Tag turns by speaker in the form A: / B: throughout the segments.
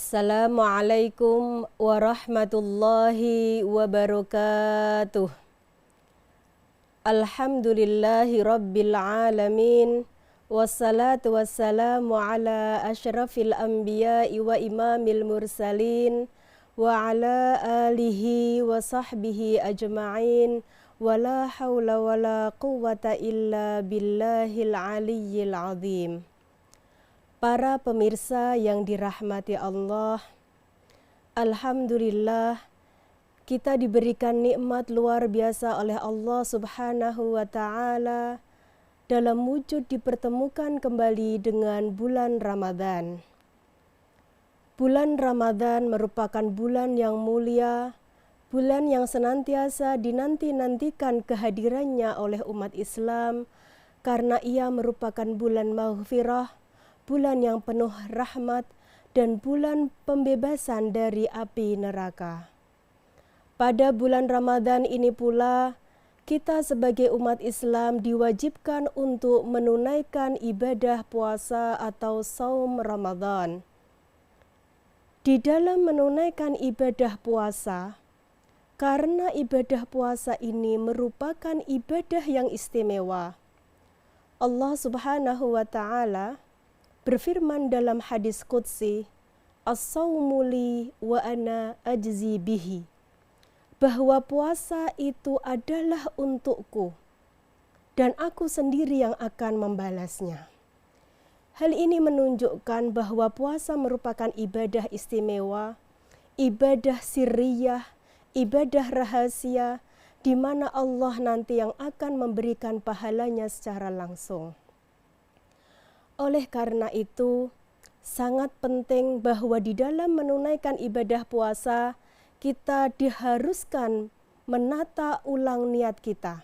A: Assalamualaikum warahmatullahi wabarakatuh. Alhamdulillahi rabbil alamin. Wassalatu wassalamu ala asyrafil anbiya'i wa imamil mursalin wa ala alihi wa sahbihi ajma'in. Wa la hawla wa la quwwata illa billahil aliyyil azim. Para pemirsa yang dirahmati Allah, alhamdulillah kita diberikan nikmat luar biasa oleh Allah Subhanahu wa Ta'ala dalam wujud dipertemukan kembali dengan bulan Ramadan. Bulan Ramadan merupakan bulan yang mulia, bulan yang senantiasa dinanti-nantikan kehadirannya oleh umat Islam karena ia merupakan bulan maghfirah, bulan yang penuh rahmat, dan bulan pembebasan dari api neraka. Pada bulan Ramadan ini pula, kita sebagai umat Islam diwajibkan untuk menunaikan ibadah puasa atau saum Ramadan. Di dalam menunaikan ibadah puasa, karena ibadah puasa ini merupakan ibadah yang istimewa, Allah Subhanahu wa Ta'ala berfirman dalam hadis qudsi, as-sawmu li wa ana ajzi bihi, bahwa puasa itu adalah untukku dan aku sendiri yang akan membalasnya. Hal ini menunjukkan bahwa puasa merupakan ibadah istimewa, ibadah sirriyah, ibadah rahasia, di mana Allah nanti yang akan memberikan pahalanya secara langsung. Oleh karena itu, sangat penting bahwa di dalam menunaikan ibadah puasa, kita diharuskan menata ulang niat kita.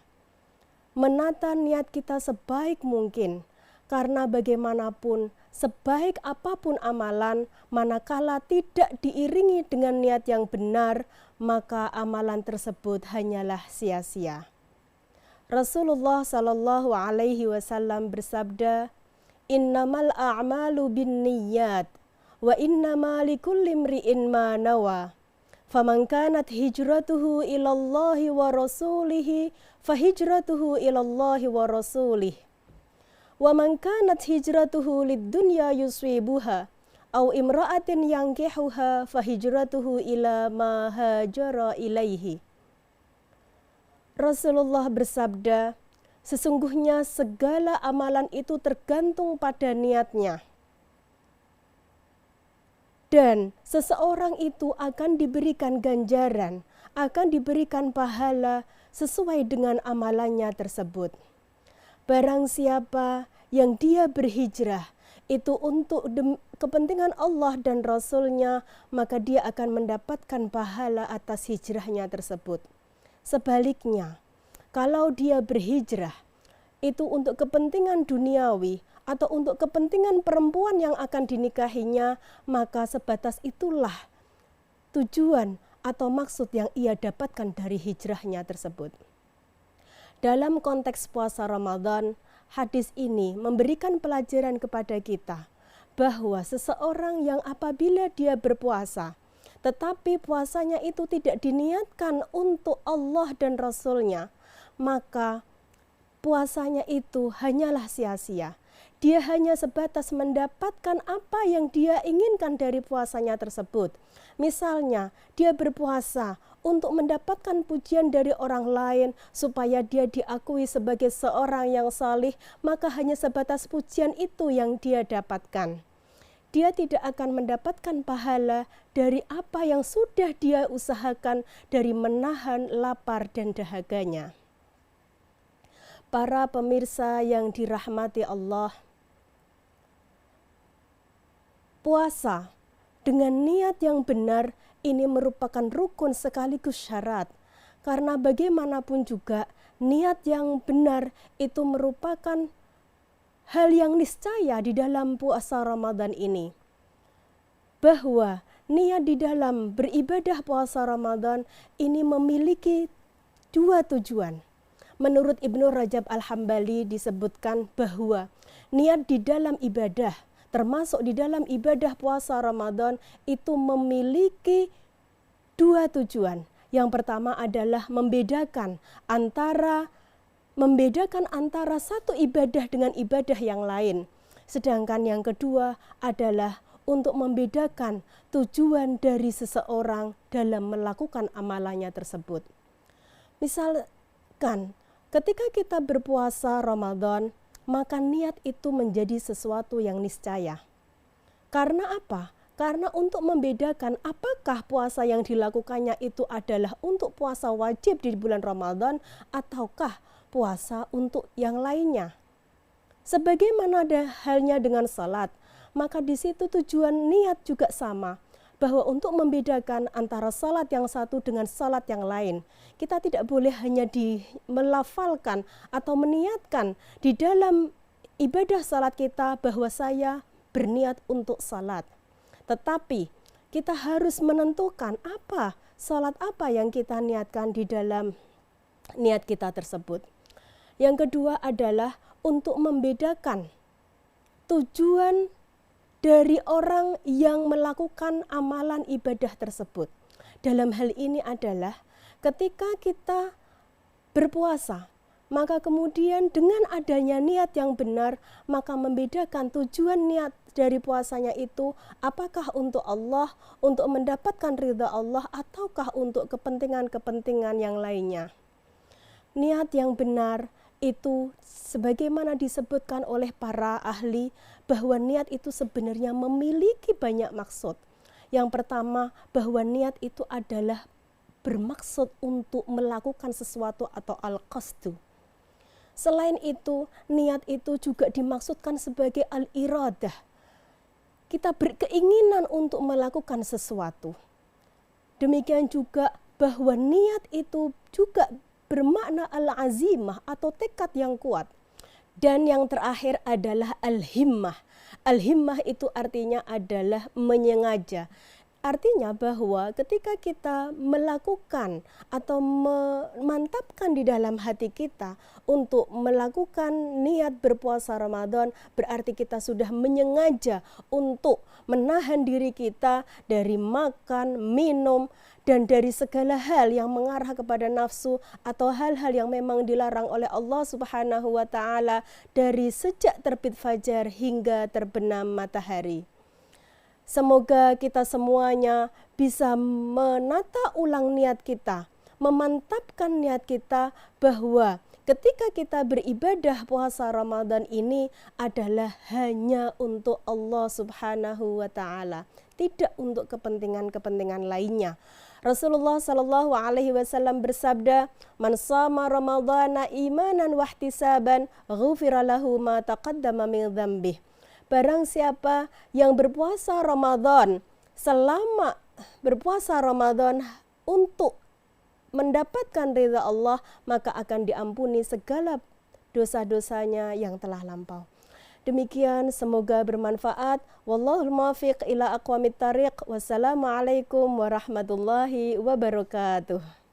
A: Menata niat kita sebaik mungkin, karena bagaimanapun, sebaik apapun amalan, manakala tidak diiringi dengan niat yang benar, maka amalan tersebut hanyalah sia-sia. Rasulullah SAW bersabda, innamal a'malu binniyat wa innama likulli imri'in ma nawa. Faman kanat hijratuhu ilallahi wa rasulihi fahijratuhu ilallahi wa rasulih. Wa man kanat hijratuhu lid-dunya yuswibuha aw imra'atin yankihuha fahijratuhu ila ma hajara ilaihi. Rasulullah bersabda, sesungguhnya segala amalan itu tergantung pada niatnya. Dan seseorang itu akan diberikan ganjaran, akan diberikan pahala sesuai dengan amalannya tersebut. Barang siapa yang dia berhijrah itu untuk kepentingan Allah dan Rasul-Nya, maka dia akan mendapatkan pahala atas hijrahnya tersebut. Sebaliknya, kalau dia berhijrah itu untuk kepentingan duniawi atau untuk kepentingan perempuan yang akan dinikahinya, maka sebatas itulah tujuan atau maksud yang ia dapatkan dari hijrahnya tersebut. Dalam konteks puasa Ramadan, hadis ini memberikan pelajaran kepada kita bahwa seseorang yang apabila dia berpuasa, tetapi puasanya itu tidak diniatkan untuk Allah dan Rasul-Nya, maka puasanya itu hanyalah sia-sia. Dia hanya sebatas mendapatkan apa yang dia inginkan dari puasanya tersebut. Misalnya, dia berpuasa untuk mendapatkan pujian dari orang lain supaya dia diakui sebagai seorang yang salih, maka hanya sebatas pujian itu yang dia dapatkan. Dia tidak akan mendapatkan pahala dari apa yang sudah dia usahakan dari menahan lapar dan dahaganya. Para pemirsa yang dirahmati Allah, puasa dengan niat yang benar ini merupakan rukun sekaligus syarat. Karena bagaimanapun juga niat yang benar itu merupakan hal yang niscaya di dalam puasa Ramadan ini. Bahwa niat di dalam beribadah puasa Ramadan ini memiliki dua tujuan. Menurut Ibnu Rajab Al-Hambali disebutkan bahwa niat di dalam ibadah termasuk di dalam ibadah puasa Ramadan itu memiliki dua tujuan. Yang pertama adalah membedakan antara satu ibadah dengan ibadah yang lain. Sedangkan yang kedua adalah untuk membedakan tujuan dari seseorang dalam melakukan amalannya tersebut. Misalkan ketika kita berpuasa Ramadan, maka niat itu menjadi sesuatu yang niscaya. Karena apa? Karena untuk membedakan apakah puasa yang dilakukannya itu adalah untuk puasa wajib di bulan Ramadan ataukah puasa untuk yang lainnya. Sebagaimana ada halnya dengan salat, maka di situ tujuan niat juga sama. Bahwa untuk membedakan antara salat yang satu dengan salat yang lain, kita tidak boleh hanya melafalkan atau meniatkan di dalam ibadah salat kita bahwa saya berniat untuk salat. Tetapi kita harus menentukan salat apa yang kita niatkan di dalam niat kita tersebut. Yang kedua adalah untuk membedakan tujuan dari orang yang melakukan amalan ibadah tersebut. Dalam hal ini adalah ketika kita berpuasa, maka kemudian dengan adanya niat yang benar, maka membedakan tujuan niat dari puasanya itu apakah untuk Allah, untuk mendapatkan ridha Allah, ataukah untuk kepentingan-kepentingan yang lainnya. Niat yang benar itu sebagaimana disebutkan oleh para ahli bahwa niat itu sebenarnya memiliki banyak maksud. Yang pertama, bahwa niat itu adalah bermaksud untuk melakukan sesuatu atau al-qasdu. Selain itu, niat itu juga dimaksudkan sebagai al-iradah. Kita berkeinginan untuk melakukan sesuatu. Demikian juga bahwa niat itu juga bermakna al-azimah atau tekad yang kuat. Dan yang terakhir adalah al-himmah. Al-himmah itu artinya adalah menyengaja. Artinya bahwa ketika kita melakukan atau memantapkan di dalam hati kita untuk melakukan niat berpuasa Ramadan, berarti kita sudah menyengaja untuk menahan diri kita dari makan, minum, dan dari segala hal yang mengarah kepada nafsu atau hal-hal yang memang dilarang oleh Allah Subhanahu wa Ta'ala dari sejak terbit fajar hingga terbenam matahari. Semoga kita semuanya bisa menata ulang niat kita, memantapkan niat kita bahwa ketika kita beribadah puasa Ramadan ini adalah hanya untuk Allah Subhanahu wa Ta'ala, tidak untuk kepentingan-kepentingan lainnya. Rasulullah Shallallahu Alaihi Wasallam bersabda, "Man shama Ramadhana imanan wahtisaban, ghufira lahu ma taqaddama min dzambih." Barang siapa yang berpuasa Ramadan, selama berpuasa Ramadan untuk mendapatkan ridha Allah, maka akan diampuni segala dosa-dosanya yang telah lampau. Demikian, semoga bermanfaat. Wallahul muwaffiq ila aqwamit thariq. Wassalamualaikum warahmatullahi wabarakatuh.